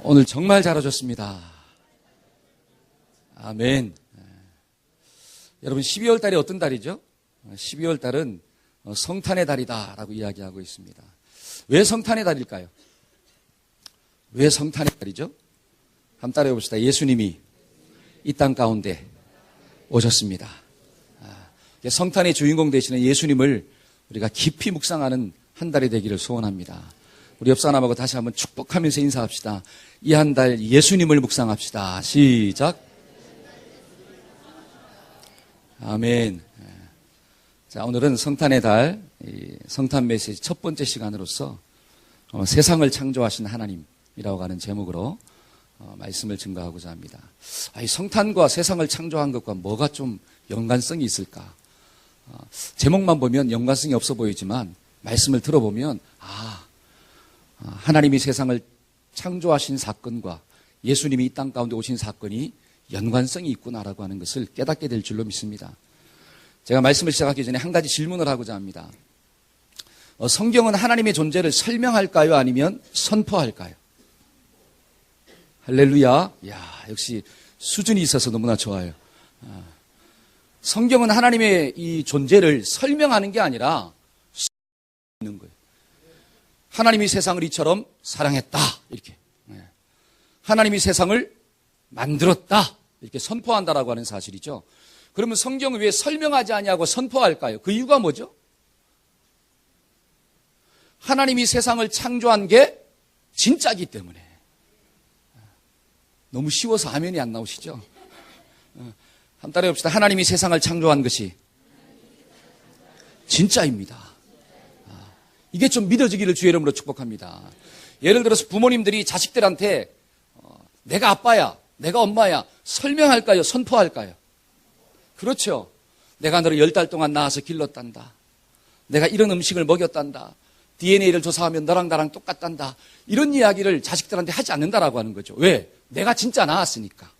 오늘 정말 잘 오셨습니다. 아멘. 여러분 12월 달이 어떤 달이죠? 12월 달은 성탄의 달이다라고 이야기하고 있습니다. 왜 성탄의 달일까요? 왜 성탄의 달이죠? 한번 따라해 봅시다. 예수님이 이 땅 가운데 오셨습니다. 성탄의 주인공 되시는 예수님을 우리가 깊이 묵상하는 한 달이 되기를 소원합니다. 우리 옆 사람하고 다시 한번 축복하면서 인사합시다. 이 한 달 예수님을 묵상합시다. 시작. 아멘. 자, 오늘은 성탄의 달, 성탄 메시지 첫 번째 시간으로서 세상을 창조하신 하나님이라고 하는 제목으로 말씀을 증거하고자 합니다. 이 성탄과 세상을 창조한 것과 뭐가 좀 연관성이 있을까? 제목만 보면 연관성이 없어 보이지만 말씀을 들어보면 하나님이 세상을 창조하신 사건과 예수님이 이 땅 가운데 오신 사건이 연관성이 있구나라고 하는 것을 깨닫게 될 줄로 믿습니다. 제가 말씀을 시작하기 전에 한 가지 질문을 하고자 합니다. 성경은 하나님의 존재를 설명할까요? 아니면 선포할까요? 할렐루야. 역시 수준이 있어서 너무나 좋아요. 성경은 하나님의 이 존재를 설명하는 게 아니라 있는 거예요. 하나님이 세상을 이처럼 사랑했다. 이렇게. 하나님이 세상을 만들었다. 이렇게 선포한다라고 하는 사실이죠. 그러면 성경을 왜 설명하지 아니하고 선포할까요? 그 이유가 뭐죠? 하나님이 세상을 창조한 게 진짜이기 때문에. 너무 쉬워서 아멘이 안 나오시죠? 한번 따라해 봅시다. 하나님이 세상을 창조한 것이 진짜입니다. 이게 좀 믿어지기를 주의 이름으로 축복합니다. 예를 들어서 부모님들이 자식들한테 내가 아빠야, 내가 엄마야 설명할까요? 선포할까요? 그렇죠. 내가 너를 10달 동안 낳아서 길렀단다. 내가 이런 음식을 먹였단다. DNA를 조사하면 너랑 나랑 똑같단다. 이런 이야기를 자식들한테 하지 않는다라고 하는 거죠. 왜? 내가 진짜 낳았으니까.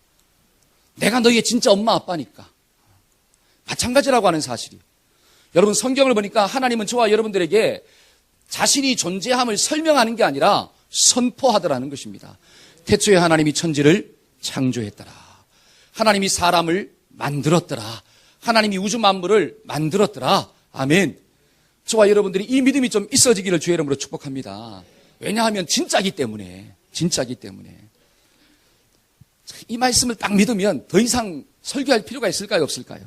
내가 너희의 진짜 엄마 아빠니까. 마찬가지라고 하는 사실이. 여러분 성경을 보니까 하나님은 저와 여러분들에게 자신이 존재함을 설명하는 게 아니라 선포하더라는 것입니다. 태초에 하나님이 천지를 창조했더라. 하나님이 사람을 만들었더라. 하나님이 우주 만물을 만들었더라. 아멘. 저와 여러분들이 이 믿음이 좀 있어지기를 주의 이름으로 축복합니다. 왜냐하면 진짜기 때문에. 이 말씀을 딱 믿으면 더 이상 설교할 필요가 있을까요? 없을까요?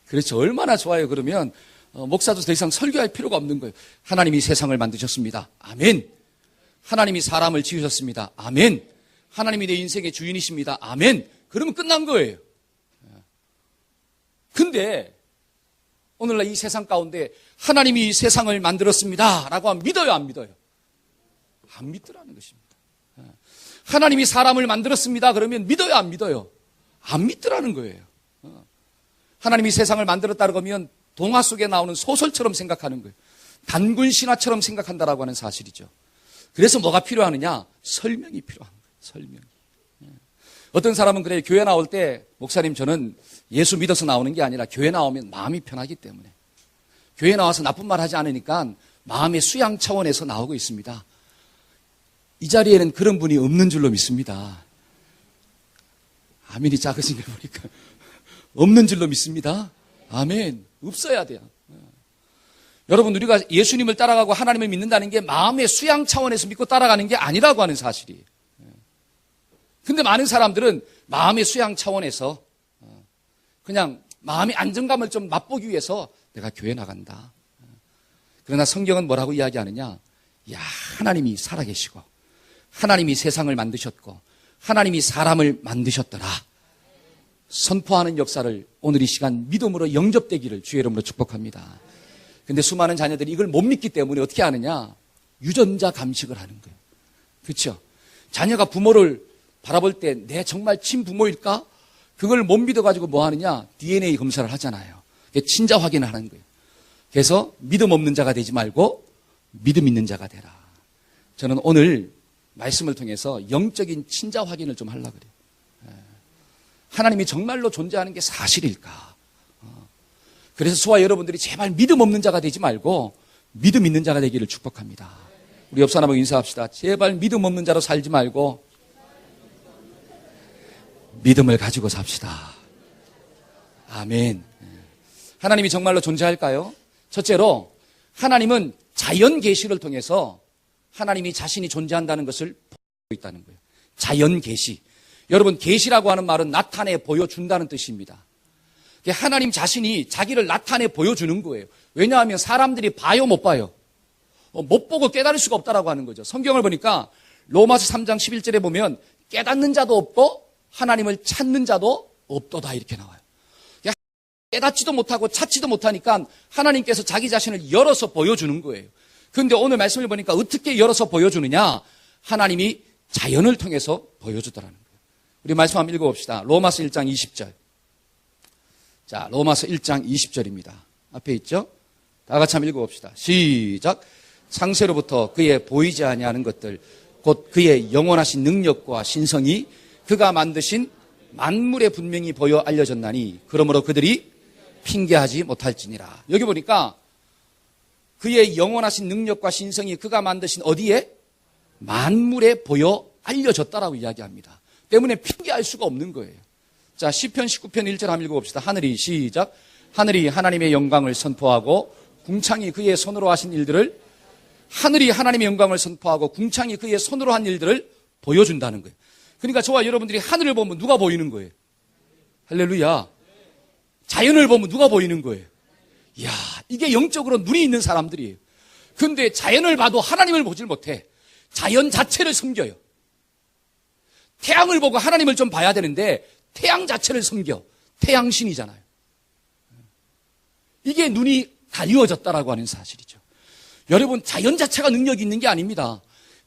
그렇죠. 얼마나 좋아요. 그러면 목사도 더 이상 설교할 필요가 없는 거예요. 하나님이 세상을 만드셨습니다. 아멘. 하나님이 사람을 지으셨습니다. 아멘. 하나님이 내 인생의 주인이십니다. 아멘. 그러면 끝난 거예요. 근데 오늘날 이 세상 가운데 하나님이 세상을 만들었습니다 라고 하면 믿어요, 안 믿어요? 안 믿더라는 것입니다. 하나님이 사람을 만들었습니다 그러면 믿어요, 안 믿어요? 안 믿더라는 거예요. 하나님이 세상을 만들었다 그러면 동화 속에 나오는 소설처럼 생각하는 거예요. 단군 신화처럼 생각한다라고 하는 사실이죠. 그래서 뭐가 필요하느냐? 설명이 필요한 거예요. 설명이. 어떤 사람은 그래요. 교회 나올 때 목사님 저는 예수 믿어서 나오는 게 아니라 교회 나오면 마음이 편하기 때문에. 교회 나와서 나쁜 말 하지 않으니까 마음의 수양 차원에서 나오고 있습니다. 이 자리에는 그런 분이 없는 줄로 믿습니다. 아멘이 작으신 걸 보니까 없는 줄로 믿습니다. 아멘. 없어야 돼요. 여러분 우리가 예수님을 따라가고 하나님을 믿는다는 게 마음의 수양 차원에서 믿고 따라가는 게 아니라고 하는 사실이. 근데 많은 사람들은 마음의 수양 차원에서 그냥 마음의 안정감을 좀 맛보기 위해서 내가 교회 나간다. 그러나 성경은 뭐라고 이야기하느냐? 하나님이 살아계시고 하나님이 세상을 만드셨고 하나님이 사람을 만드셨더라. 선포하는 역사를 오늘 이 시간 믿음으로 영접되기를 주의 이름으로 축복합니다. 근데 수많은 자녀들이 이걸 못 믿기 때문에 어떻게 하느냐? 유전자 감식을 하는 거예요. 그렇죠? 자녀가 부모를 바라볼 때 내 정말 친부모일까? 그걸 못 믿어가지고 뭐 하느냐? DNA 검사를 하잖아요. 친자 확인을 하는 거예요. 그래서 믿음 없는 자가 되지 말고 믿음 있는 자가 되라. 저는 오늘 말씀을 통해서 영적인 친자 확인을 좀 하려고 그래요. 하나님이 정말로 존재하는 게 사실일까? 그래서 저와 여러분들이 제발 믿음 없는 자가 되지 말고 믿음 있는 자가 되기를 축복합니다. 우리 옆 사람하고 인사합시다. 제발 믿음 없는 자로 살지 말고 믿음을 가지고 삽시다. 아멘. 하나님이 정말로 존재할까요? 첫째로 하나님은 자연 계시를 통해서 하나님이 자신이 존재한다는 것을 보여주고 있다는 거예요. 자연 계시. 여러분, 계시라고 하는 말은 나타내 보여준다는 뜻입니다. 하나님 자신이 자기를 나타내 보여주는 거예요. 왜냐하면 사람들이 봐요, 못 봐요? 못 보고 깨달을 수가 없다라고 하는 거죠. 성경을 보니까 로마서 3장 11절에 보면 깨닫는 자도 없고 하나님을 찾는 자도 없도다 이렇게 나와요. 깨닫지도 못하고 찾지도 못하니까 하나님께서 자기 자신을 열어서 보여주는 거예요. 그런데 오늘 말씀을 보니까 어떻게 열어서 보여주느냐? 하나님이 자연을 통해서 보여주더라는 거예요. 우리 말씀 한번 읽어봅시다. 로마서 1장 20절. 자, 로마서 1장 20절입니다. 앞에 있죠? 다 같이 한번 읽어봅시다. 시작. 창세로부터 그의 보이지 아니하는 것들, 곧 그의 영원하신 능력과 신성이 그가 만드신 만물에 분명히 보여 알려졌나니 그러므로 그들이 핑계하지 못할지니라. 여기 보니까 그의 영원하신 능력과 신성이 그가 만드신 어디에? 만물에 보여 알려졌다라고 이야기합니다. 때문에 핑계할 수가 없는 거예요. 자, 시편 19편 1절 한번 읽어봅시다. 하늘이 시작. 하늘이 하나님의 영광을 선포하고 궁창이 그의 손으로 하신 일들을 하늘이 하나님의 영광을 선포하고 궁창이 그의 손으로 한 일들을 보여준다는 거예요. 그러니까 저와 여러분들이 하늘을 보면 누가 보이는 거예요? 할렐루야. 자연을 보면 누가 보이는 거예요? 이야, 이게 영적으로 눈이 있는 사람들이에요. 그런데 자연을 봐도 하나님을 보질 못해. 자연 자체를 섬겨요. 태양을 보고 하나님을 좀 봐야 되는데 태양 자체를 섬겨. 태양신이잖아요. 이게 눈이 가리워졌다라고 하는 사실이죠. 여러분, 자연 자체가 능력이 있는 게 아닙니다.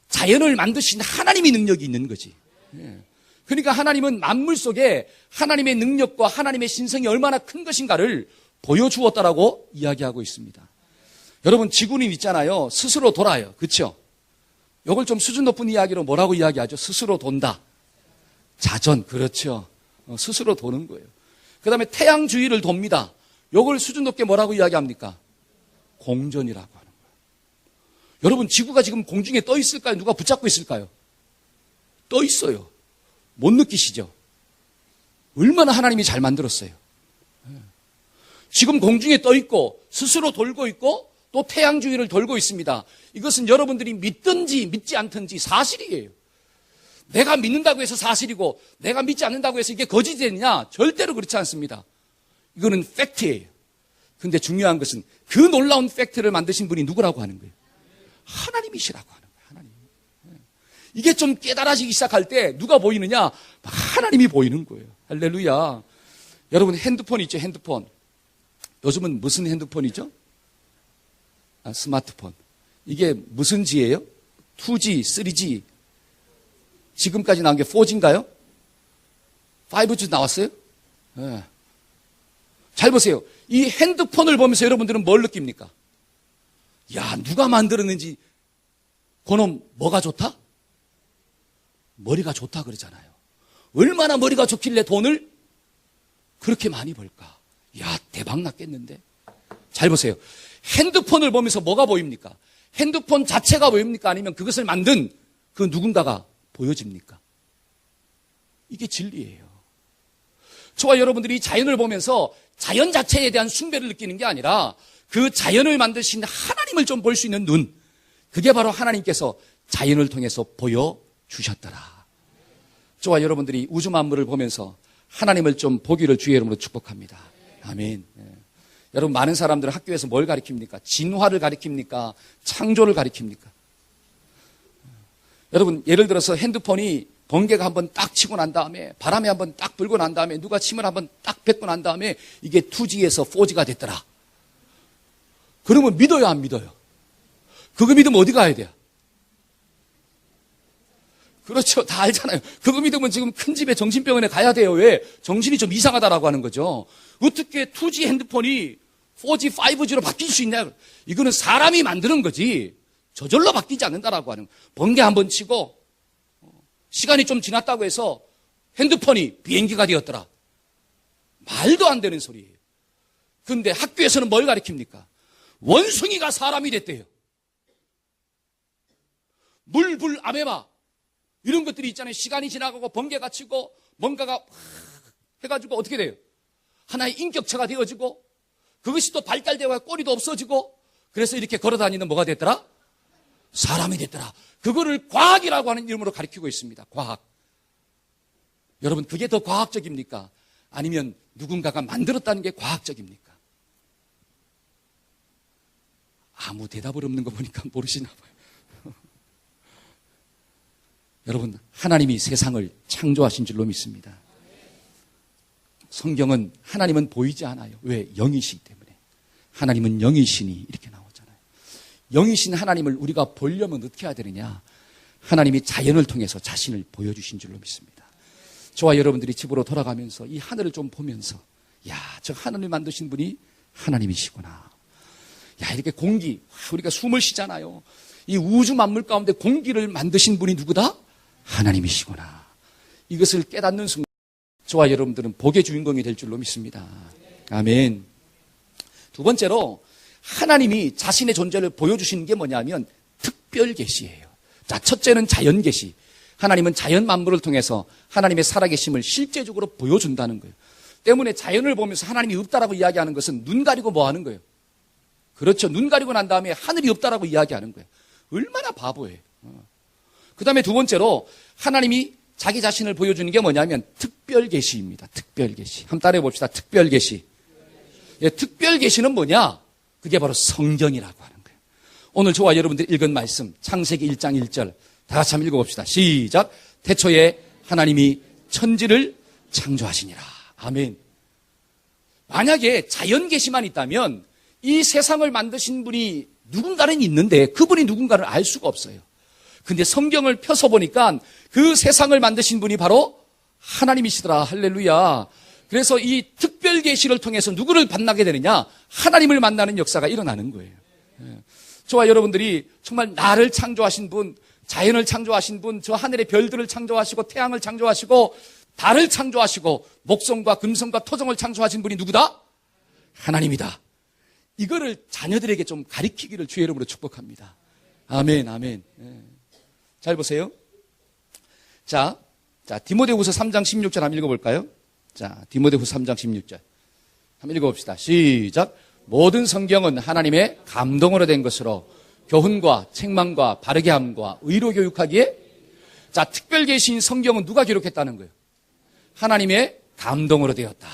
자연을 만드신 하나님이 능력이 있는 거지. 그러니까 하나님은 만물 속에 하나님의 능력과 하나님의 신성이 얼마나 큰 것인가를 보여주었다라고 이야기하고 있습니다. 여러분, 지구는 있잖아요. 스스로 돌아요. 그렇죠? 이걸 좀 수준 높은 이야기로 뭐라고 이야기하죠? 스스로 돈다. 자전. 그렇죠. 스스로 도는 거예요. 그 다음에 태양 주위를 돕니다. 이걸 수준 높게 뭐라고 이야기합니까? 공전이라고 하는 거예요. 여러분, 지구가 지금 공중에 떠 있을까요? 누가 붙잡고 있을까요? 떠 있어요. 못 느끼시죠? 얼마나 하나님이 잘 만들었어요. 지금 공중에 떠 있고 스스로 돌고 있고 또 태양 주위를 돌고 있습니다. 이것은 여러분들이 믿든지 믿지 않든지 사실이에요. 내가 믿는다고 해서 사실이고 내가 믿지 않는다고 해서 이게 거짓이 되느냐? 절대로 그렇지 않습니다. 이거는 팩트예요. 그런데 중요한 것은 그 놀라운 팩트를 만드신 분이 누구라고 하는 거예요? 하나님이시라고 하는 거예요. 하나님. 이게 좀 깨달아지기 시작할 때 누가 보이느냐? 하나님이 보이는 거예요. 할렐루야. 여러분, 핸드폰 있죠? 핸드폰. 요즘은 무슨 핸드폰이죠? 스마트폰. 이게 무슨 G예요? 2G, 3G. 지금까지 나온 게 4G인가요? 5G 나왔어요? 네. 잘 보세요. 이 핸드폰을 보면서 여러분들은 뭘 느낍니까? 야, 누가 만들었는지 그놈 뭐가 좋다? 머리가 좋다 그러잖아요. 얼마나 머리가 좋길래 돈을 그렇게 많이 벌까? 야, 대박 났겠는데? 잘 보세요. 핸드폰을 보면서 뭐가 보입니까? 핸드폰 자체가 보입니까? 아니면 그것을 만든 그 누군가가 보여집니까? 이게 진리예요. 저와 여러분들이 자연을 보면서 자연 자체에 대한 숭배를 느끼는 게 아니라 그 자연을 만드신 하나님을 좀 볼 수 있는 눈, 그게 바로 하나님께서 자연을 통해서 보여주셨더라. 저와 여러분들이 우주 만물을 보면서 하나님을 좀 보기를 주의 이름으로 축복합니다. 아멘. 여러분, 많은 사람들은 학교에서 뭘 가르칩니까? 진화를 가르칩니까? 창조를 가르칩니까? 여러분, 예를 들어서 핸드폰이 번개가 한번 딱 치고 난 다음에 바람이 한번 딱 불고 난 다음에 누가 침을 한번 딱 뱉고 난 다음에 이게 2G에서 4G가 됐더라. 그러면 믿어요, 안 믿어요? 그거 믿으면 어디 가야 돼요? 그렇죠. 다 알잖아요. 그거 믿으면 지금 큰 집에 정신병원에 가야 돼요. 왜? 정신이 좀 이상하다라고 하는 거죠. 어떻게 2G 핸드폰이 4G, 5G로 바뀔 수 있냐? 이거는 사람이 만드는 거지 저절로 바뀌지 않는다라고 하는 거예요. 번개 한번 치고 시간이 좀 지났다고 해서 핸드폰이 비행기가 되었더라. 말도 안 되는 소리예요. 그런데 학교에서는 뭘 가르칩니까? 원숭이가 사람이 됐대요. 물, 불, 아메마 이런 것들이 있잖아요. 시간이 지나가고 번개가 치고 뭔가가 해가지고 어떻게 돼요? 하나의 인격체가 되어지고 그것이 또 발달되어 꼬리도 없어지고 그래서 이렇게 걸어다니는 뭐가 됐더라? 사람이 됐더라. 그거를 과학이라고 하는 이름으로 가리키고 있습니다. 과학. 여러분, 그게 더 과학적입니까? 아니면 누군가가 만들었다는 게 과학적입니까? 아무 대답을 없는 거 보니까 모르시나 봐요. 여러분, 하나님이 세상을 창조하신 줄로 믿습니다. 성경은 하나님은 보이지 않아요. 왜? 영이시기 때문에. 하나님은 영이시니 이렇게 나오잖아요. 영이신 하나님을 우리가 보려면 어떻게 해야 되느냐? 하나님이 자연을 통해서 자신을 보여주신 줄로 믿습니다. 저와 여러분들이 집으로 돌아가면서 이 하늘을 좀 보면서 야, 저 하늘을 만드신 분이 하나님이시구나. 야, 이렇게 공기, 우리가 숨을 쉬잖아요. 이 우주 만물 가운데 공기를 만드신 분이 누구다? 하나님이시구나. 이것을 깨닫는 순간 저와 여러분들은 복의 주인공이 될 줄로 믿습니다. 아멘. 두 번째로 하나님이 자신의 존재를 보여주시는 게 뭐냐면 특별 계시예요. 자, 첫째는 자연 계시. 하나님은 자연 만물을 통해서 하나님의 살아계심을 실제적으로 보여준다는 거예요. 때문에 자연을 보면서 하나님이 없다라고 이야기하는 것은 눈 가리고 뭐 하는 거예요? 그렇죠. 눈 가리고 난 다음에 하늘이 없다라고 이야기하는 거예요. 얼마나 바보예요. 그 다음에 두 번째로 하나님이 자기 자신을 보여주는 게 뭐냐면 특별 계시입니다. 특별 계시. 한번 따라해 봅시다. 특별 계시. 예, 특별 계시는 뭐냐? 그게 바로 성경이라고 하는 거예요. 오늘 저와 여러분들이 읽은 말씀 창세기 1장 1절 다 같이 한번 읽어봅시다. 시작. 태초에 하나님이 천지를 창조하시니라. 아멘. 만약에 자연 계시만 있다면 이 세상을 만드신 분이 누군가는 있는데 그분이 누군가를 알 수가 없어요. 근데 성경을 펴서 보니까 그 세상을 만드신 분이 바로 하나님이시더라. 할렐루야. 그래서 이 특별 계시를 통해서 누구를 만나게 되느냐? 하나님을 만나는 역사가 일어나는 거예요. 저와 여러분들이 정말 나를 창조하신 분, 자연을 창조하신 분, 저 하늘의 별들을 창조하시고 태양을 창조하시고 달을 창조하시고 목성과 금성과 토성을 창조하신 분이 누구다? 하나님이다. 이거를 자녀들에게 좀 가르치기를 주의 이름으로 축복합니다. 아멘, 아멘. 잘 보세요. 자, 디모데후서 3장 16절 한번 읽어볼까요? 자, 디모데후서 3장 16절 한번 읽어봅시다. 시작. 모든 성경은 하나님의 감동으로 된 것으로 교훈과 책망과 바르게 함과 의로 교육하기에 자, 특별 계시인 성경은 누가 기록했다는 거예요? 하나님의 감동으로 되었다.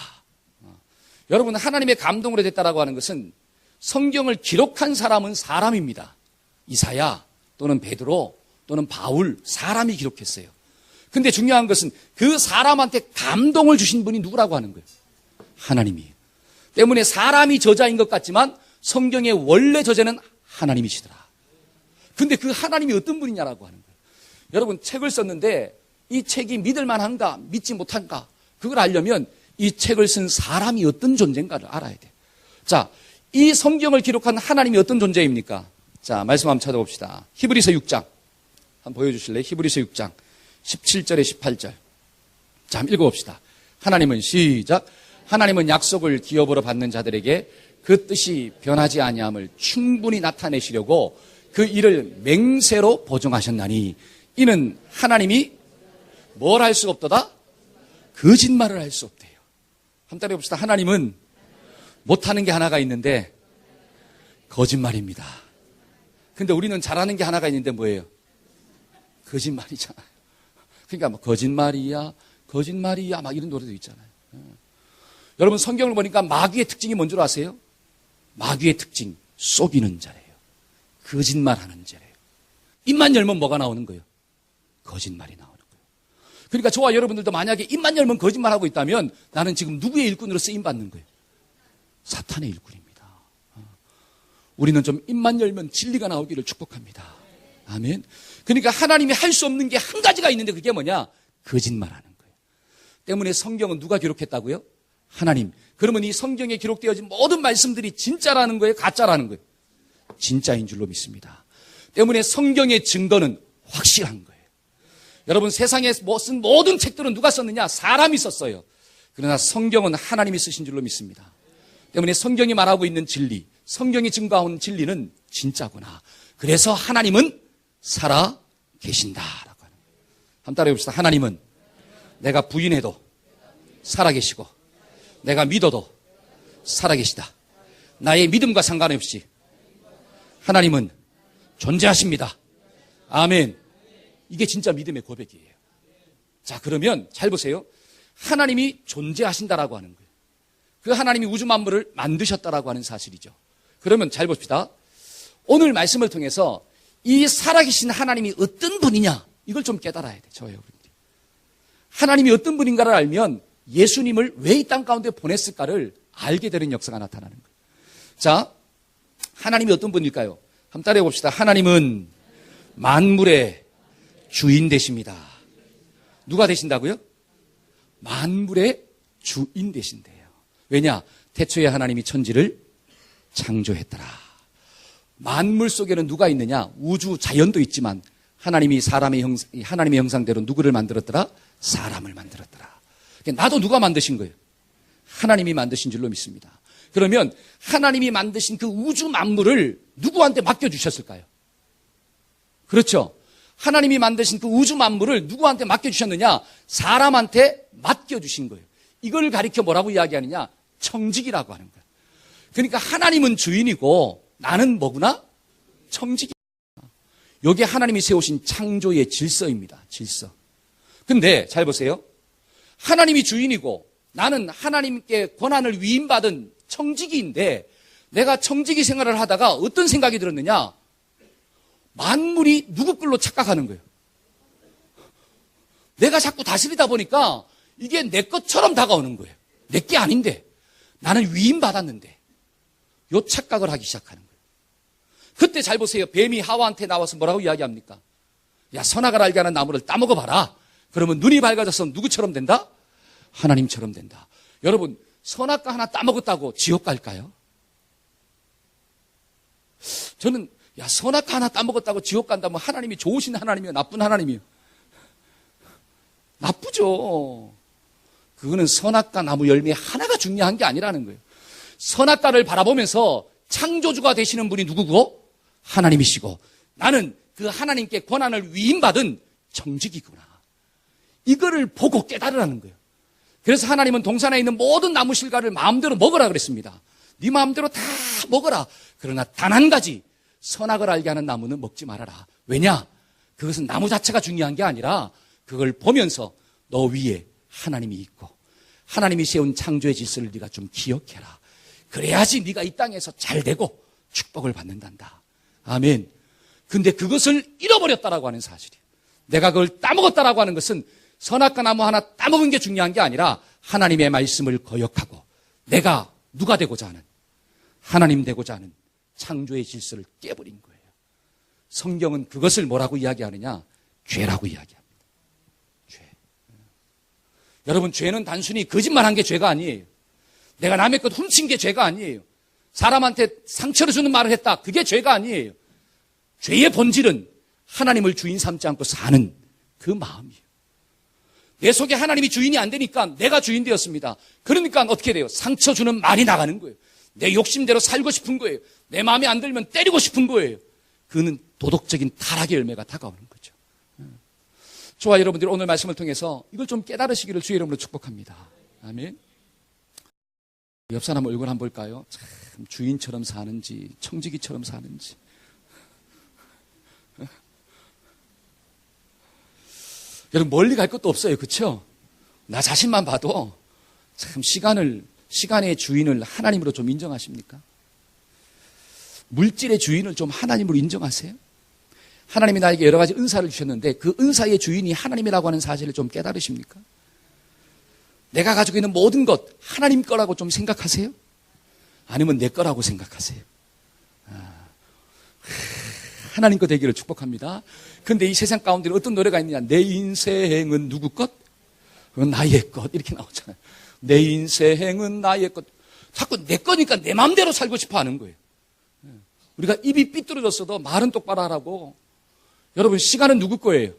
여러분, 하나님의 감동으로 됐다라고 하는 것은 성경을 기록한 사람은 사람입니다. 이사야 또는 베드로 또는 바울, 사람이 기록했어요. 근데 중요한 것은 그 사람한테 감동을 주신 분이 누구라고 하는 거예요? 하나님이에요. 때문에 사람이 저자인 것 같지만 성경의 원래 저자는 하나님이시더라. 근데 그 하나님이 어떤 분이냐라고 하는 거예요. 여러분, 책을 썼는데 이 책이 믿을만한가 믿지 못한가 그걸 알려면 이 책을 쓴 사람이 어떤 존재인가를 알아야 돼요. 자, 이 성경을 기록한 하나님이 어떤 존재입니까? 자, 말씀 한번 찾아봅시다. 히브리서 6장 한번 보여주실래요? 히브리서 6장 17절에 18절. 자, 한번 읽어봅시다. 하나님은 시작. 하나님은 약속을 기업으로 받는 자들에게 그 뜻이 변하지 아니함을 충분히 나타내시려고 그 일을 맹세로 보증하셨나니 이는 하나님이 뭘 할 수 없도다? 거짓말을 할 수 없대요. 한번 따라해 봅시다. 하나님은 못하는 게 하나가 있는데 거짓말입니다. 근데 우리는 잘하는 게 하나가 있는데 뭐예요? 거짓말이잖아요. 그러니까 뭐 거짓말이야 막 이런 노래도 있잖아요. 여러분, 성경을 보니까 마귀의 특징이 뭔 줄 아세요? 마귀의 특징, 속이는 자래요. 거짓말하는 자래요. 입만 열면 뭐가 나오는 거예요? 거짓말이 나오는 거예요. 그러니까 저와 여러분들도 만약에 입만 열면 거짓말하고 있다면 나는 지금 누구의 일꾼으로 쓰임받는 거예요? 사탄의 일꾼입니다. 우리는 좀 입만 열면 진리가 나오기를 축복합니다. 아멘. 그러니까 하나님이 할 수 없는 게 한 가지가 있는데 그게 뭐냐? 거짓말하는 거예요. 때문에 성경은 누가 기록했다고요? 하나님. 그러면 이 성경에 기록되어진 모든 말씀들이 진짜라는 거예요? 가짜라는 거예요? 진짜인 줄로 믿습니다. 때문에 성경의 증거는 확실한 거예요. 여러분, 세상에 쓴 모든 책들은 누가 썼느냐? 사람이 썼어요. 그러나 성경은 하나님이 쓰신 줄로 믿습니다. 때문에 성경이 말하고 있는 진리, 성경이 증거하는 진리는 진짜구나. 그래서 하나님은 살아 계신다라고 하는 거예요. 한번 따라해 봅시다. 하나님은 내가 부인해도 살아계시고 내가 믿어도 살아계시다. 나의 믿음과 상관없이 하나님은 존재하십니다. 아멘. 이게 진짜 믿음의 고백이에요. 자, 그러면 잘 보세요. 하나님이 존재하신다라고 하는 거예요. 그 하나님이 우주 만물을 만드셨다라고 하는 사실이죠. 그러면 잘 봅시다. 오늘 말씀을 통해서 이 살아계신 하나님이 어떤 분이냐, 이걸 좀 깨달아야 돼요. 저와 여러분들이. 하나님이 어떤 분인가를 알면 예수님을 왜 이 땅 가운데 보냈을까를 알게 되는 역사가 나타나는 거예요. 자, 하나님이 어떤 분일까요? 한번 따라해 봅시다. 하나님은 만물의 주인 되십니다. 누가 되신다고요? 만물의 주인 되신대요. 왜냐? 태초에 하나님이 천지를 창조했더라. 만물 속에는 누가 있느냐? 우주 자연도 있지만 하나님이 하나님의 형상대로 누구를 만들었더라? 사람을 만들었더라. 그러니까 나도 누가 만드신 거예요? 하나님이 만드신 줄로 믿습니다. 그러면 하나님이 만드신 그 우주 만물을 누구한테 맡겨주셨을까요? 그렇죠. 하나님이 만드신 그 우주 만물을 누구한테 맡겨주셨느냐? 사람한테 맡겨주신 거예요. 이걸 가리켜 뭐라고 이야기하느냐? 청직이라고 하는 거예요. 그러니까 하나님은 주인이고 나는 뭐구나? 청직이다. 이게 하나님이 세우신 창조의 질서입니다. 질서. 근데 잘 보세요. 하나님이 주인이고 나는 하나님께 권한을 위임받은 청지기인데 내가 청지기 생활을 하다가 어떤 생각이 들었느냐? 만물이 누구 걸로 착각하는 거예요. 내가 자꾸 다스리다 보니까 이게 내 것처럼 다가오는 거예요. 내 게 아닌데 나는 위임받았는데 요 착각을 하기 시작하는 거예요. 그때 잘 보세요. 뱀이 하와한테 나와서 뭐라고 이야기합니까? 야, 선악을 알게 하는 나무를 따먹어봐라. 그러면 눈이 밝아져서 누구처럼 된다? 하나님처럼 된다. 여러분, 선악과 하나 따먹었다고 지옥 갈까요? 저는 야, 선악과 하나 따먹었다고 지옥 간다면 하나님이 좋으신 하나님이요, 나쁜 하나님이요? 나쁘죠. 그거는 선악과 나무 열매 하나가 중요한 게 아니라는 거예요. 선악과를 바라보면서 창조주가 되시는 분이 누구고? 하나님이시고 나는 그 하나님께 권한을 위임받은 청직이구나. 이거를 보고 깨달으라는 거예요. 그래서 하나님은 동산에 있는 모든 나무 실과를 마음대로 먹으라 그랬습니다. 네 마음대로 다 먹어라. 그러나 단 한 가지 선악을 알게 하는 나무는 먹지 말아라. 왜냐? 그것은 나무 자체가 중요한 게 아니라 그걸 보면서 너 위에 하나님이 있고 하나님이 세운 창조의 질서를 네가 좀 기억해라. 그래야지 네가 이 땅에서 잘 되고 축복을 받는단다. 아멘. 근데 그것을 잃어버렸다라고 하는 사실이에요. 내가 그걸 따먹었다라고 하는 것은 선악과 나무 하나 따먹은 게 중요한 게 아니라 하나님의 말씀을 거역하고 내가 누가 되고자 하는 하나님 되고자 하는 창조의 질서를 깨버린 거예요. 성경은 그것을 뭐라고 이야기하느냐? 죄라고 이야기합니다. 죄. 여러분, 죄는 단순히 거짓말한 게 죄가 아니에요. 내가 남의 것 훔친 게 죄가 아니에요. 사람한테 상처를 주는 말을 했다. 그게 죄가 아니에요. 죄의 본질은 하나님을 주인 삼지 않고 사는 그 마음이에요. 내 속에 하나님이 주인이 안 되니까 내가 주인 되었습니다. 그러니까 어떻게 돼요? 상처 주는 말이 나가는 거예요. 내 욕심대로 살고 싶은 거예요. 내 마음에 안 들면 때리고 싶은 거예요. 그는 도덕적인 타락의 열매가 다가오는 거죠. 저와 여러분들이 오늘 말씀을 통해서 이걸 좀 깨달으시기를 주의 이름으로 축복합니다. 아멘. 옆 사람 얼굴 한번 볼까요? 참 주인처럼 사는지 청지기처럼 사는지. 여러분, 멀리 갈 것도 없어요. 그렇죠? 나 자신만 봐도 참 시간의 주인을 하나님으로 좀 인정하십니까? 물질의 주인을 좀 하나님으로 인정하세요? 하나님이 나에게 여러 가지 은사를 주셨는데 그 은사의 주인이 하나님이라고 하는 사실을 좀 깨달으십니까? 내가 가지고 있는 모든 것 하나님 거라고 좀 생각하세요? 아니면 내 거라고 생각하세요? 하나님 거 되기를 축복합니다. 근데 이 세상 가운데 어떤 노래가 있느냐? 내 인생은 누구 것? 그건 나의 것. 이렇게 나오잖아요. 내 인생은 나의 것. 자꾸 내 거니까 내 마음대로 살고 싶어 하는 거예요. 우리가 입이 삐뚤어졌어도 말은 똑바로 하라고. 여러분, 시간은 누구 거예요?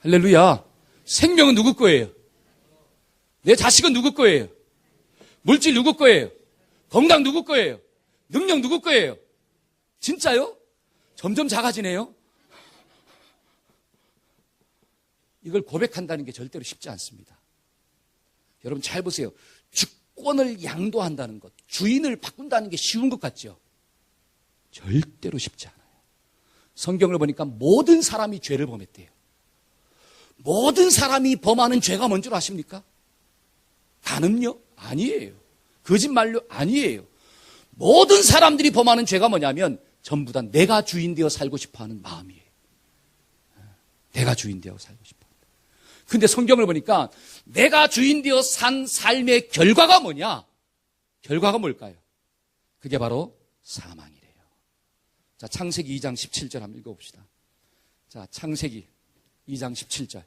할렐루야. 생명은 누구 거예요? 내 자식은 누구 거예요? 물질 누구 거예요? 건강 누구 거예요? 능력 누구 거예요? 진짜요? 점점 작아지네요. 이걸 고백한다는 게 절대로 쉽지 않습니다. 여러분 잘 보세요. 주권을 양도한다는 것, 주인을 바꾼다는 게 쉬운 것 같죠? 절대로 쉽지 않아요. 성경을 보니까 모든 사람이 죄를 범했대요. 모든 사람이 범하는 죄가 뭔 줄 아십니까? 다는요? 아니에요. 거짓말로 아니에요. 모든 사람들이 범하는 죄가 뭐냐면 전부 다 내가 주인 되어 살고 싶어하는 마음이에요. 내가 주인 되어 살고 싶어. 근데 성경을 보니까 내가 주인 되어 산 삶의 결과가 뭐냐? 결과가 뭘까요? 그게 바로 사망이래요. 자, 창세기 2장 17절 한번 읽어봅시다. 자, 창세기 2장 17절.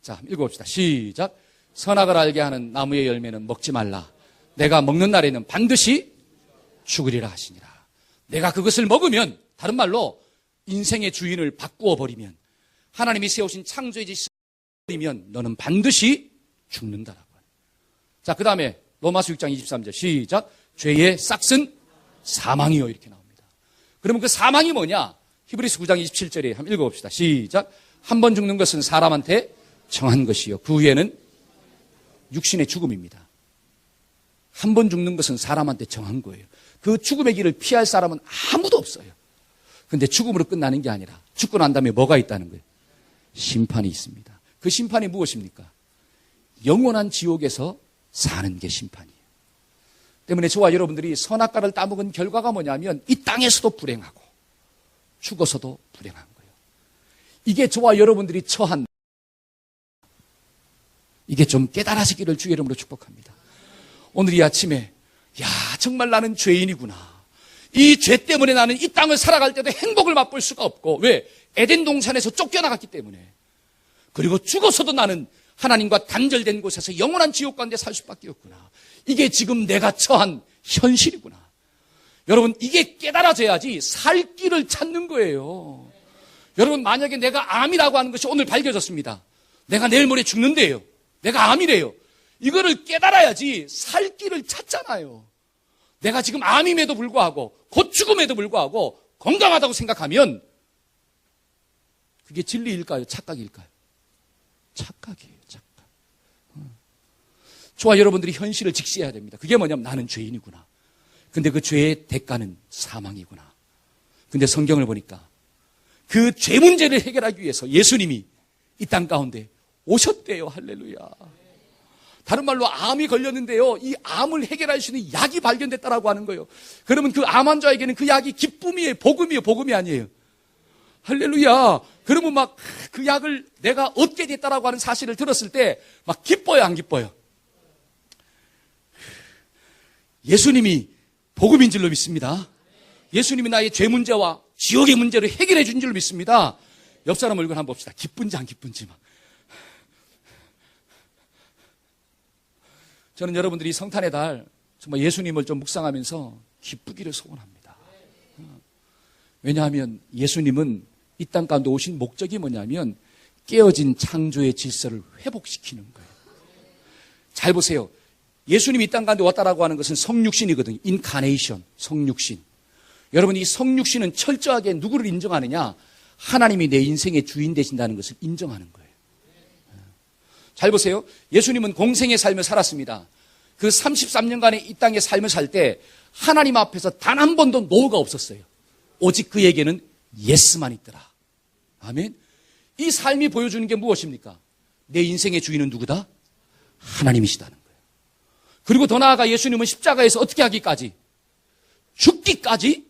자, 읽어봅시다. 시작. 선악을 알게 하는 나무의 열매는 먹지 말라. 내가 먹는 날에는 반드시 죽으리라 하시니라. 내가 그것을 먹으면, 다른 말로 인생의 주인을 바꾸어 버리면, 하나님이 세우신 창조의 질서를 버리면 너는 반드시 죽는다라고. 자, 그 다음에 로마서 6장 23절 시작. 죄의 싹은 사망이요, 이렇게 나옵니다. 그러면 그 사망이 뭐냐? 히브리서 9장 27절에 한번 읽어봅시다. 시작. 한 번 죽는 것은 사람한테 정한 것이요, 그 후에는 육신의 죽음입니다. 한 번 죽는 것은 사람한테 정한 거예요. 그 죽음의 길을 피할 사람은 아무도 없어요. 근데 죽음으로 끝나는 게 아니라 죽고 난 다음에 뭐가 있다는 거예요? 심판이 있습니다. 그 심판이 무엇입니까? 영원한 지옥에서 사는 게 심판이에요. 때문에 저와 여러분들이 선악과를 따먹은 결과가 뭐냐면 이 땅에서도 불행하고 죽어서도 불행한 거예요. 이게 저와 여러분들이 처한, 이게 좀 깨달아지기를 주의 이름으로 축복합니다. 오늘 이 아침에 야, 정말 나는 죄인이구나. 이 죄 때문에 나는 이 땅을 살아갈 때도 행복을 맛볼 수가 없고, 왜? 에덴 동산에서 쫓겨나갔기 때문에. 그리고 죽어서도 나는 하나님과 단절된 곳에서 영원한 지옥 가운데 살 수밖에 없구나. 이게 지금 내가 처한 현실이구나. 여러분, 이게 깨달아져야지 살 길을 찾는 거예요. 여러분, 만약에 내가 암이라고 하는 것이 오늘 밝혀졌습니다. 내가 내일 모레 죽는데요. 내가 암이래요. 이거를 깨달아야지 살 길을 찾잖아요. 내가 지금 암임에도 불구하고 곧 죽음에도 불구하고 건강하다고 생각하면 그게 진리일까요? 착각일까요? 착각이에요. 착각. 저와 여러분들이 현실을 직시해야 됩니다. 그게 뭐냐면 나는 죄인이구나. 근데 그 죄의 대가는 사망이구나. 근데 성경을 보니까 그 죄 문제를 해결하기 위해서 예수님이 이 땅 가운데 오셨대요. 할렐루야. 다른 말로 암이 걸렸는데요, 이 암을 해결할 수 있는 약이 발견됐다라고 하는 거예요. 그러면 그 암 환자에게는 그 약이 기쁨이에요, 복음이에요, 복음이 아니에요. 할렐루야. 그러면 막 그 약을 내가 얻게 됐다라고 하는 사실을 들었을 때 막 기뻐요, 안 기뻐요? 예수님이 복음인 줄로 믿습니다. 예수님이 나의 죄 문제와 지옥의 문제를 해결해 준 줄로 믿습니다. 옆 사람 얼굴 한번 봅시다. 기쁜지 안 기쁜지 막. 저는 여러분들이 성탄의 달 정말 예수님을 좀 묵상하면서 기쁘기를 소원합니다. 왜냐하면 예수님은 이 땅 가운데 오신 목적이 뭐냐면 깨어진 창조의 질서를 회복시키는 거예요. 잘 보세요. 예수님이 이 땅 가운데 왔다라고 하는 것은 성육신이거든요. 인카네이션, 성육신. 여러분, 이 성육신은 철저하게 누구를 인정하느냐? 하나님이 내 인생의 주인 되신다는 것을 인정하는 거예요. 잘 보세요. 예수님은 공생의 삶을 살았습니다. 그 33년간의 이 땅의 삶을 살 때 하나님 앞에서 단 한 번도 노가 없었어요. 오직 그에게는 예스만 있더라. 아멘. 이 삶이 보여주는 게 무엇입니까? 내 인생의 주인은 누구다? 하나님이시다는 거예요. 그리고 더 나아가 예수님은 십자가에서 어떻게 하기까지? 죽기까지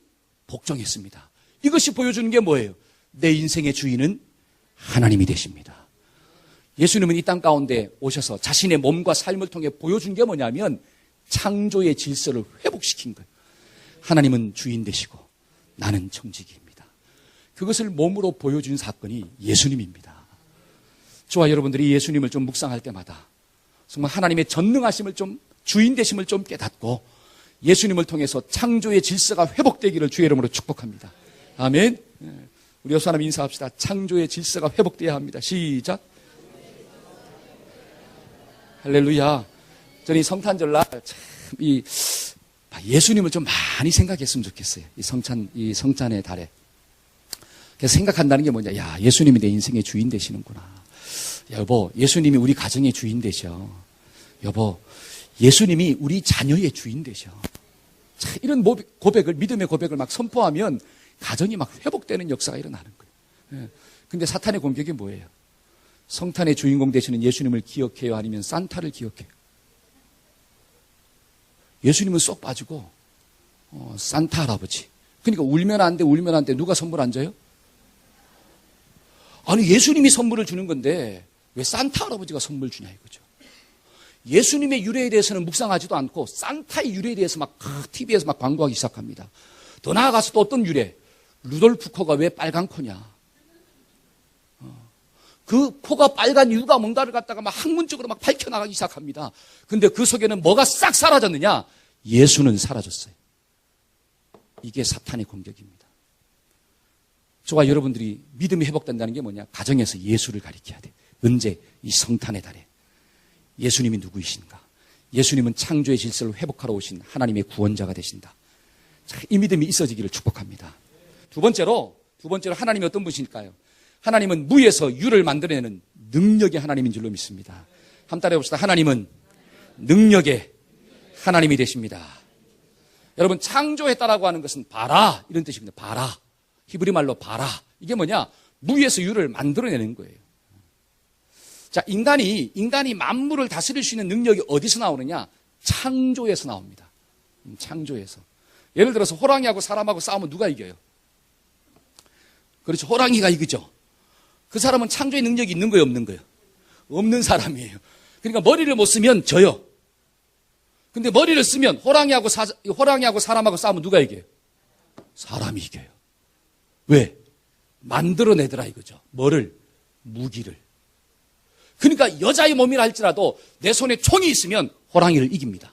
복종했습니다. 이것이 보여주는 게 뭐예요? 내 인생의 주인은 하나님이 되십니다. 예수님은 이 땅 가운데 오셔서 자신의 몸과 삶을 통해 보여준 게 뭐냐면 창조의 질서를 회복시킨 거예요. 하나님은 주인 되시고 나는 청지기입니다. 그것을 몸으로 보여준 사건이 예수님입니다. 저와 여러분들이 예수님을 좀 묵상할 때마다 정말 하나님의 전능하심을 좀, 주인 되심을 좀 깨닫고 예수님을 통해서 창조의 질서가 회복되기를 주의 이름으로 축복합니다. 아멘. 우리 여섯 사람 인사합시다. 창조의 질서가 회복되어야 합니다. 시작. 할렐루야. 저는 이 성탄절날 참 예수님을 좀 많이 생각했으면 좋겠어요. 이 성찬의 달에. 그래서 생각한다는 게 뭐냐. 야, 예수님이 내 인생의 주인 되시는구나. 여보, 예수님이 우리 가정의 주인 되셔. 여보, 예수님이 우리 자녀의 주인 되셔. 자, 이런 고백을, 믿음의 고백을 막 선포하면 가정이 막 회복되는 역사가 일어나는 거예요. 근데 사탄의 공격이 뭐예요? 성탄의 주인공 되시는 예수님을 기억해요? 아니면 산타를 기억해요? 예수님은 쏙 빠지고 산타 할아버지. 그러니까 울면 안 돼, 울면 안 돼. 누가 선물 안 줘요? 아니, 예수님이 선물을 주는 건데 왜 산타 할아버지가 선물 주냐 이거죠. 예수님의 유래에 대해서는 묵상하지도 않고 산타의 유래에 대해서 막 TV에서 막 광고하기 시작합니다. 더 나아가서 또 어떤 유래? 루돌프 코가 왜 빨간 코냐? 그 코가 빨간 이유가 뭔가를 갖다가 막 학문적으로 막 밝혀나가기 시작합니다. 근데 그 속에는 뭐가 싹 사라졌느냐? 예수는 사라졌어요. 이게 사탄의 공격입니다. 저와 여러분들이 믿음이 회복된다는 게 뭐냐? 가정에서 예수를 가리켜야 돼. 언제? 이 성탄의 달에. 예수님이 누구이신가? 예수님은 창조의 질서를 회복하러 오신 하나님의 구원자가 되신다. 자, 이 믿음이 있어지기를 축복합니다. 두 번째로 하나님이 어떤 분이실까요? 하나님은 무에서 유를 만들어내는 능력의 하나님인 줄로 믿습니다. 한번 따라해 봅시다. 하나님은 능력의 하나님이 되십니다. 여러분, 창조했다라고 하는 것은 바라 이런 뜻입니다. 바라. 히브리 말로 바라. 이게 뭐냐? 무에서 유를 만들어내는 거예요. 자, 인간이 만물을 다스릴 수 있는 능력이 어디서 나오느냐? 창조에서 나옵니다. 창조에서. 예를 들어서 호랑이하고 사람하고 싸우면 누가 이겨요? 그렇죠. 호랑이가 이기죠. 그 사람은 창조의 능력이 있는 거예요, 없는 거예요? 없는 사람이에요. 그러니까 머리를 못 쓰면 져요. 근데 머리를 쓰면 호랑이하고 사람하고 싸우면 누가 이겨요? 사람이 이겨요. 왜? 만들어내더라 이거죠. 뭐를? 무기를. 그러니까 여자의 몸이라 할지라도 내 손에 총이 있으면 호랑이를 이깁니다.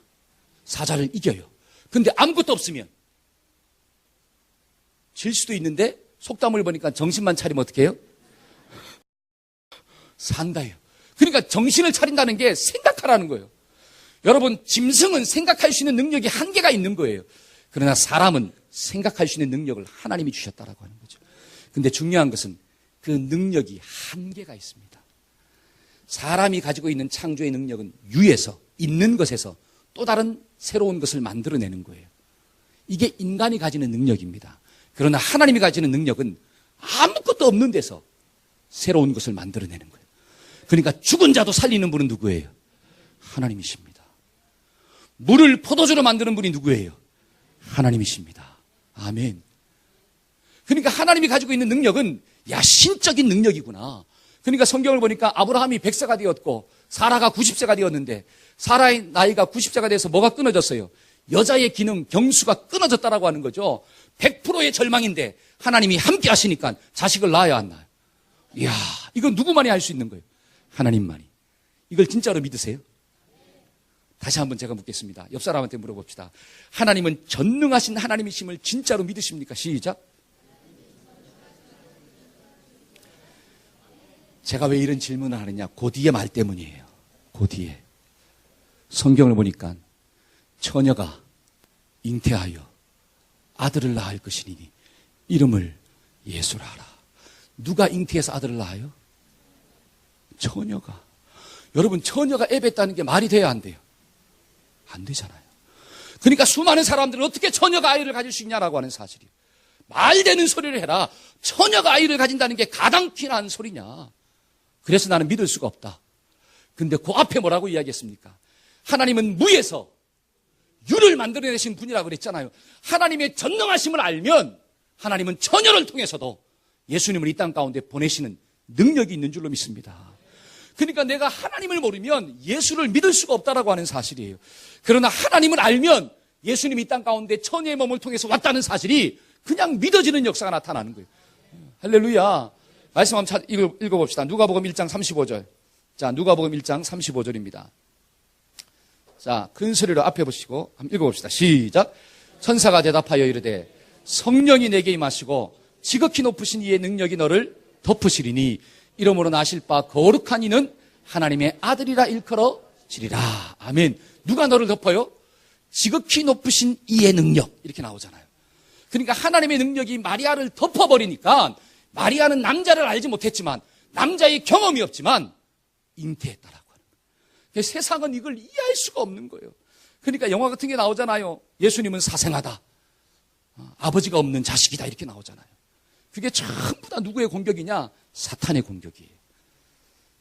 사자를 이겨요. 근데 아무것도 없으면 질 수도 있는데 속담을 보니까 정신만 차리면 어떻게 해요? 산다요. 그러니까 정신을 차린다는 게 생각하라는 거예요. 여러분, 짐승은 생각할 수 있는 능력이 한계가 있는 거예요. 그러나 사람은 생각할 수 있는 능력을 하나님이 주셨다라고 하는 거죠. 근데 중요한 것은 그 능력이 한계가 있습니다. 사람이 가지고 있는 창조의 능력은 유에서, 있는 것에서 또 다른 새로운 것을 만들어내는 거예요. 이게 인간이 가지는 능력입니다. 그러나 하나님이 가지는 능력은 아무것도 없는 데서 새로운 것을 만들어내는 거예요. 그러니까 죽은 자도 살리는 분은 누구예요? 하나님이십니다. 물을 포도주로 만드는 분이 누구예요? 하나님이십니다. 아멘. 그러니까 하나님이 가지고 있는 능력은 신적인 능력이구나. 그러니까 성경을 보니까 아브라함이 100세가 되었고 사라가 90세가 되었는데 사라의 나이가 90세가 돼서 뭐가 끊어졌어요? 여자의 기능, 경수가 끊어졌다라고 하는 거죠. 100%의 절망인데 하나님이 함께 하시니까 자식을 낳아야 안 낳아요. 이야, 이건 누구만이 할 수 있는 거예요? 하나님만이. 이걸 진짜로 믿으세요? 다시 한번 제가 묻겠습니다. 옆 사람한테 물어봅시다. 하나님은 전능하신 하나님이심을 진짜로 믿으십니까? 시작. 제가 왜 이런 질문을 하느냐? 그 뒤에 말 때문이에요. 그 뒤에. 성경을 보니까 처녀가 잉태하여 아들을 낳을 것이니 이름을 예수라 하라. 누가 잉태해서 아들을 낳아요? 처녀가. 여러분, 처녀가 애 뱉다는 게 말이 돼야 안 돼요? 안 되잖아요. 그러니까 수많은 사람들은 어떻게 처녀가 아이를 가질 수 있냐라고 하는 사실이에요. 말되는 소리를 해라. 처녀가 아이를 가진다는 게 가당키 난 소리냐. 그래서 나는 믿을 수가 없다. 근데 그 앞에 뭐라고 이야기했습니까? 하나님은 무에서 유를 만들어내신 분이라고 그랬잖아요. 하나님의 전능하심을 알면 하나님은 처녀를 통해서도 예수님을 이 땅 가운데 보내시는 능력이 있는 줄로 믿습니다. 그러니까 내가 하나님을 모르면 예수를 믿을 수가 없다라고 하는 사실이에요. 그러나 하나님을 알면 예수님이 이 땅 가운데 처녀의 몸을 통해서 왔다는 사실이 그냥 믿어지는 역사가 나타나는 거예요. 할렐루야. 말씀 한번 읽어봅시다. 누가복음 1장 35절. 자, 누가복음 1장 35절입니다. 자, 큰 소리로 앞에 보시고 한번 읽어봅시다. 시작. 천사가 대답하여 이르되 성령이 내게 임하시고 지극히 높으신 이의 능력이 너를 덮으시리니 이러므로 나실 바 거룩한 이는 하나님의 아들이라 일컬어지리라. 아멘. 누가 너를 덮어요? 지극히 높으신 이의 능력. 이렇게 나오잖아요. 그러니까 하나님의 능력이 마리아를 덮어버리니까 마리아는 남자를 알지 못했지만 남자의 경험이 없지만 잉태했다라고 하는 거예요. 세상은 이걸 이해할 수가 없는 거예요. 그러니까 영화 같은 게 나오잖아요. 예수님은 사생하다. 아버지가 없는 자식이다. 이렇게 나오잖아요. 그게 전부 다 누구의 공격이냐? 사탄의 공격이에요.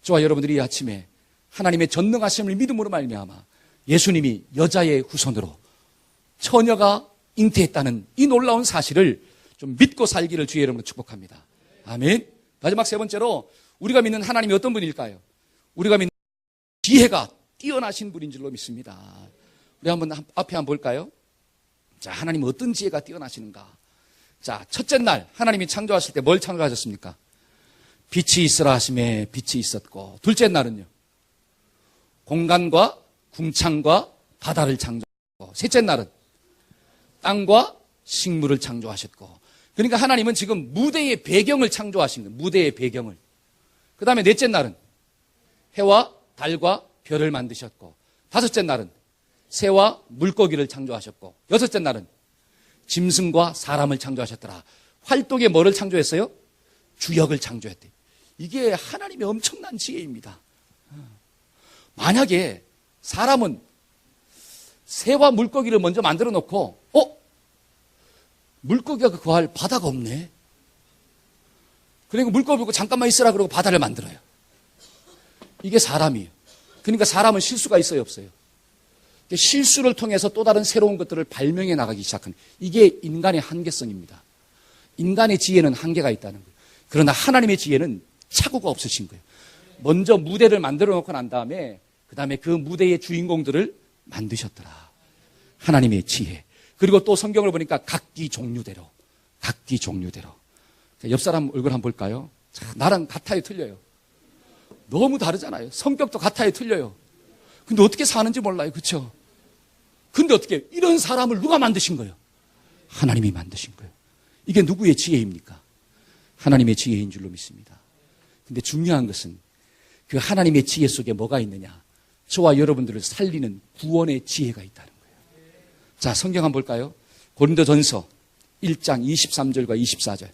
저와 여러분들이 이 아침에 하나님의 전능하심을 믿음으로 말미암아 예수님이 여자의 후손으로 처녀가 잉태했다는 이 놀라운 사실을 좀 믿고 살기를 주의 이름으로 축복합니다. 아멘. 마지막 세 번째로 우리가 믿는 하나님이 어떤 분일까요? 우리가 믿는 지혜가 뛰어나신 분인 줄로 믿습니다. 우리 한번 앞에 한번 볼까요? 자, 하나님은 어떤 지혜가 뛰어나시는가? 자, 첫째 날 하나님이 창조하실 때 뭘 창조하셨습니까? 빛이 있으라 하심에 빛이 있었고, 둘째 날은요, 공간과 궁창과 바다를 창조하셨고, 셋째 날은 땅과 식물을 창조하셨고, 그러니까 하나님은 지금 무대의 배경을 창조하신 거예요. 무대의 배경을. 그 다음에 넷째 날은 해와 달과 별을 만드셨고, 다섯째 날은 새와 물고기를 창조하셨고, 여섯째 날은 짐승과 사람을 창조하셨더라. 활동에 뭐를 창조했어요? 주역을 창조했대. 이게 하나님의 엄청난 지혜입니다. 만약에 사람은 새와 물고기를 먼저 만들어 놓고, 물고기가 거할 바다가 없네. 그리고 물고기 보고 잠깐만 있으라 그러고 바다를 만들어요. 이게 사람이에요. 그러니까 사람은 실수가 있어요, 없어요? 실수를 통해서 또 다른 새로운 것들을 발명해 나가기 시작하는, 이게 인간의 한계성입니다. 인간의 지혜는 한계가 있다는 거예요. 그러나 하나님의 지혜는 착오가 없으신 거예요. 먼저 무대를 만들어 놓고 난 다음에 그 다음에 그 무대의 주인공들을 만드셨더라. 하나님의 지혜. 그리고 또 성경을 보니까 각기 종류대로. 자, 옆 사람 얼굴 한번 볼까요? 자, 나랑 같아요, 틀려요? 너무 다르잖아요. 성격도 같아요, 틀려요? 근데 어떻게 사는지 몰라요, 그렇죠? 근데 어떻게 이런 사람을 누가 만드신 거예요? 하나님이 만드신 거예요. 이게 누구의 지혜입니까? 하나님의 지혜인 줄로 믿습니다. 근데 중요한 것은 그 하나님의 지혜 속에 뭐가 있느냐? 저와 여러분들을 살리는 구원의 지혜가 있다는 거예요. 자, 성경 한번 볼까요? 고린도전서 1장 23절과 24절.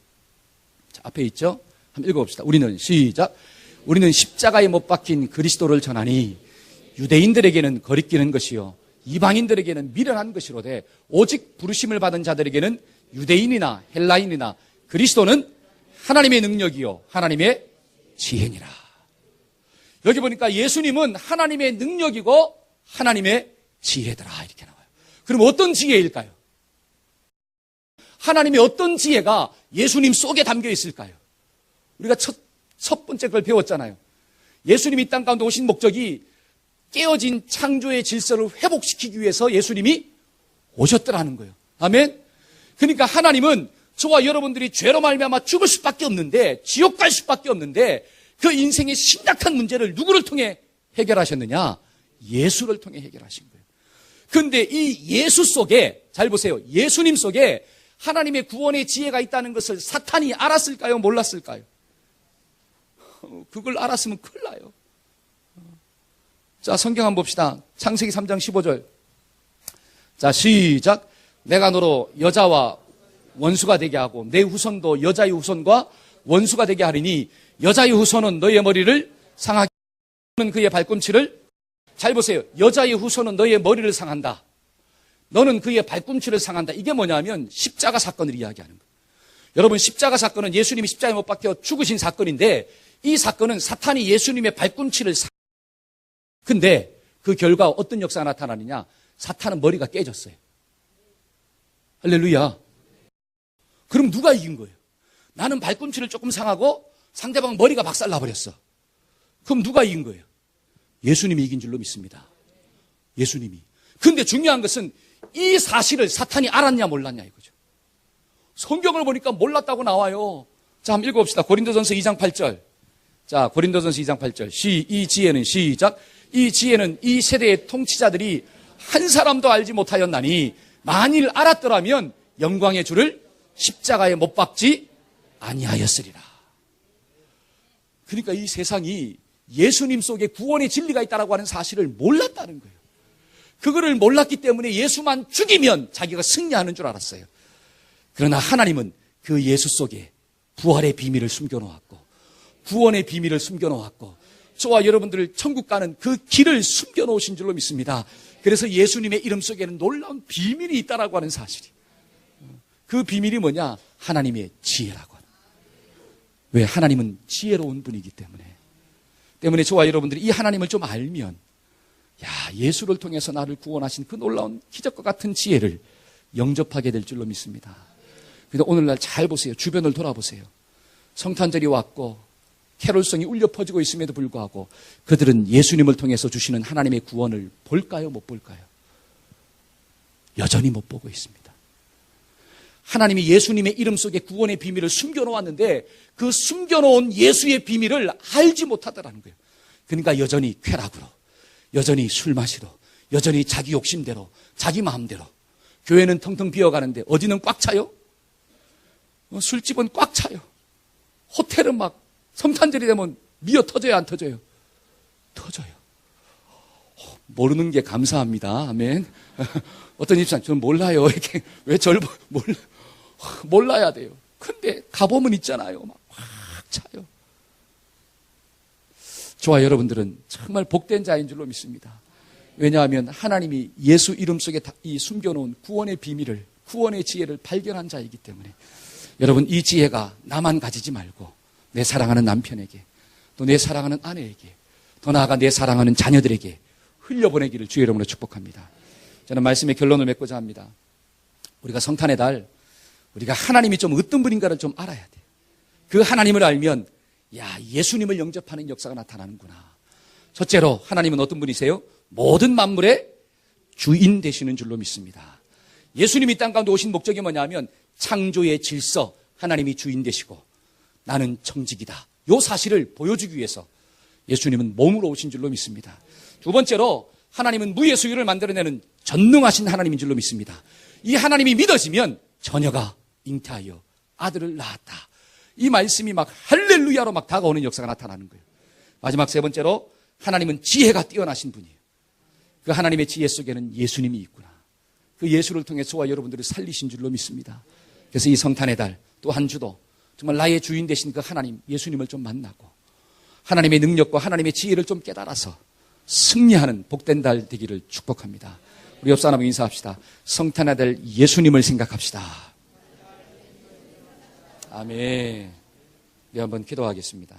자, 앞에 있죠? 한번 읽어봅시다. 우리는 시작. 우리는 십자가에 못 박힌 그리스도를 전하니 유대인들에게는 거리끼는 것이요 이방인들에게는 미련한 것이로되 오직 부르심을 받은 자들에게는 유대인이나 헬라인이나 그리스도는 하나님의 능력이요 하나님의 지혜니라. 여기 보니까 예수님은 하나님의 능력이고 하나님의 지혜더라 이렇게 나와요. 그럼 어떤 지혜일까요? 하나님의 어떤 지혜가 예수님 속에 담겨 있을까요? 우리가 첫 번째 걸 배웠잖아요. 예수님이 이 땅 가운데 오신 목적이 깨어진 창조의 질서를 회복시키기 위해서 예수님이 오셨더라는 거예요. 아멘. 그러니까 하나님은 저와 여러분들이 죄로 말미암아 죽을 수밖에 없는데, 지옥 갈 수밖에 없는데, 그 인생의 심각한 문제를 누구를 통해 해결하셨느냐? 예수를 통해 해결하신 거예요. 그런데 이 예수 속에, 잘 보세요. 예수님 속에 하나님의 구원의 지혜가 있다는 것을 사탄이 알았을까요? 몰랐을까요? 그걸 알았으면 큰일 나요. 자, 성경 한번 봅시다. 창세기 3장 15절. 자, 시작. 내가 너로 여자와 원수가 되게 하고 내 후손도 여자의 후손과 원수가 되게 하리니 여자의 후손은 너의 머리를 상하게 하는 그의 발꿈치를, 잘 보세요. 여자의 후손은 너의 머리를 상한다. 너는 그의 발꿈치를 상한다. 이게 뭐냐면 십자가 사건을 이야기하는 거예요. 여러분, 십자가 사건은 예수님이 십자가에 못 박혀 죽으신 사건인데, 이 사건은 사탄이 예수님의 발꿈치를 근데 그 결과 어떤 역사가 나타나느냐? 사탄은 머리가 깨졌어요. 할렐루야. 그럼 누가 이긴 거예요? 나는 발꿈치를 조금 상하고 상대방 머리가 박살나버렸어. 그럼 누가 이긴 거예요? 예수님이 이긴 줄로 믿습니다. 예수님이. 근데 중요한 것은 이 사실을 사탄이 알았냐 몰랐냐 이거죠. 성경을 보니까 몰랐다고 나와요. 자, 한번 읽어봅시다. 고린도전서 2장 8절. 자, 고린도전서 2장 8절. 이 지혜는 시작. 이 지혜는 이 세대의 통치자들이 한 사람도 알지 못하였나니 만일 알았더라면 영광의 주를 십자가에 못 박지 아니하였으리라. 그러니까 이 세상이 예수님 속에 구원의 진리가 있다라고 하는 사실을 몰랐다는 거예요. 그거를 몰랐기 때문에 예수만 죽이면 자기가 승리하는 줄 알았어요. 그러나 하나님은 그 예수 속에 부활의 비밀을 숨겨놓았고, 구원의 비밀을 숨겨놓았고, 저와 여러분들을 천국 가는 그 길을 숨겨놓으신 줄로 믿습니다. 그래서 예수님의 이름 속에는 놀라운 비밀이 있다라고 하는 사실이. 그 비밀이 뭐냐? 하나님의 지혜라고 하는. 왜? 하나님은 지혜로운 분이기 때문에 저와 여러분들이 이 하나님을 좀 알면, 야, 예수를 통해서 나를 구원하신 그 놀라운 기적과 같은 지혜를 영접하게 될 줄로 믿습니다. 그래서 오늘날 잘 보세요. 주변을 돌아보세요. 성탄절이 왔고 캐롤성이 울려 퍼지고 있음에도 불구하고 그들은 예수님을 통해서 주시는 하나님의 구원을 볼까요? 못 볼까요? 여전히 못 보고 있습니다. 하나님이 예수님의 이름 속에 구원의 비밀을 숨겨놓았는데 그 숨겨놓은 예수의 비밀을 알지 못하더라는 거예요. 그러니까 여전히 쾌락으로, 여전히 술 마시러, 여전히 자기 욕심대로, 자기 마음대로. 교회는 텅텅 비어가는데 어디는 꽉 차요? 술집은 꽉 차요. 호텔은 막 성탄절이 되면 미어 터져요, 안 터져요? 터져요. 모르는 게 감사합니다. 아멘. 어떤 집사님, 저는 몰라요. 이렇게, 왜 절 몰라야 돼요. 근데 가보면 있잖아요. 막 확 차요. 저와 여러분들은 정말 복된 자인 줄로 믿습니다. 왜냐하면 하나님이 예수 이름 속에 이 숨겨놓은 구원의 비밀을, 구원의 지혜를 발견한 자이기 때문에 여러분, 이 지혜가 나만 가지지 말고 내 사랑하는 남편에게, 또 내 사랑하는 아내에게, 더 나아가 내 사랑하는 자녀들에게 흘려보내기를 주의 이름으로 축복합니다. 저는 말씀의 결론을 맺고자 합니다. 우리가 성탄의 달, 우리가 하나님이 좀 어떤 분인가를 좀 알아야 돼요. 그 하나님을 알면, 야, 예수님을 영접하는 역사가 나타나는구나. 첫째로 하나님은 어떤 분이세요? 모든 만물의 주인 되시는 줄로 믿습니다. 예수님이 땅 가운데 오신 목적이 뭐냐면 창조의 질서, 하나님이 주인 되시고 나는 청직이다. 이 사실을 보여주기 위해서 예수님은 몸으로 오신 줄로 믿습니다. 두 번째로 하나님은 무예수유를 만들어내는 전능하신 하나님인 줄로 믿습니다. 이 하나님이 믿어지면 처녀가 잉태하여 아들을 낳았다. 이 말씀이 막 할렐루야로 막 다가오는 역사가 나타나는 거예요. 마지막 세 번째로 하나님은 지혜가 뛰어나신 분이에요. 그 하나님의 지혜 속에는 예수님이 있구나. 그 예수를 통해 저와 여러분들을 살리신 줄로 믿습니다. 그래서 이 성탄의 달 또 한 주도 정말 나의 주인 되신 그 하나님, 예수님을 좀 만나고 하나님의 능력과 하나님의 지혜를 좀 깨달아서 승리하는 복된 달 되기를 축복합니다. 우리 옆 사람과 인사합시다. 성탄의 달 예수님을 생각합시다. 아멘. 네, 한번 기도하겠습니다.